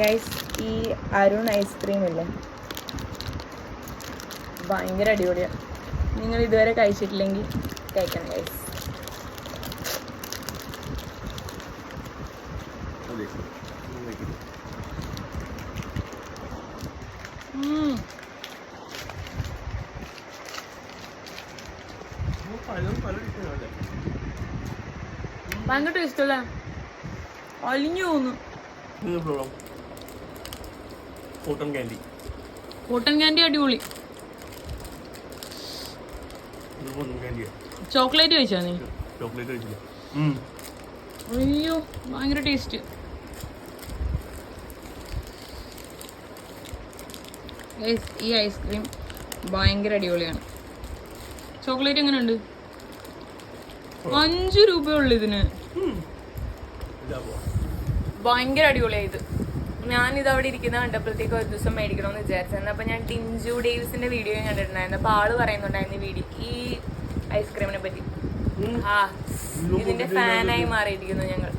Guys ഈ Arun ice cream ഇല്ലേ ഭയങ്കര അടിപൊളിയാണ്. നിങ്ങൾ ഇതുവരെ കഴിച്ചിട്ടില്ലെങ്കിൽ കഴിക്കണം ഗൈസ്. ഭയങ്കര ടേസ്റ്റ് അല്ലേ, അലിഞ്ഞു തോന്നുന്നു. കോട്ടൺ ക്യാൻഡി അടിപൊളി. ചോക്ലേറ്റ് കഴിച്ചാ നീ? അയ്യോ ഭയങ്കര ടേസ്റ്റ്. ഈ ഐസ്ക്രീം ഭയങ്കര അടിപൊളിയാണ്. ചോക്ലേറ്റ് എങ്ങനെയുണ്ട്? 5 രൂപയുള്ളു ഇതിന്. ഭയങ്കര അടിപൊളിയായത്. ഞാനിത് അവിടെ ഇരിക്കുന്ന കണ്ടപ്പോഴത്തേക്ക് ഒരു ദിവസം മേടിക്കണമെന്ന് വിചാരിച്ചായിരുന്നു. അപ്പം ഞാൻ ടിൻജു ഡേവിസിന്റെ വീഡിയോ കണ്ടിട്ടുണ്ടായിരുന്നു. അപ്പോൾ ആള് പറയുന്നുണ്ടായിരുന്നു ഈ ഐസ്ക്രീമിനെ പറ്റി. ഇതിന്റെ ഫാനായി മാറിയിരിക്കുന്നു ഞങ്ങൾ.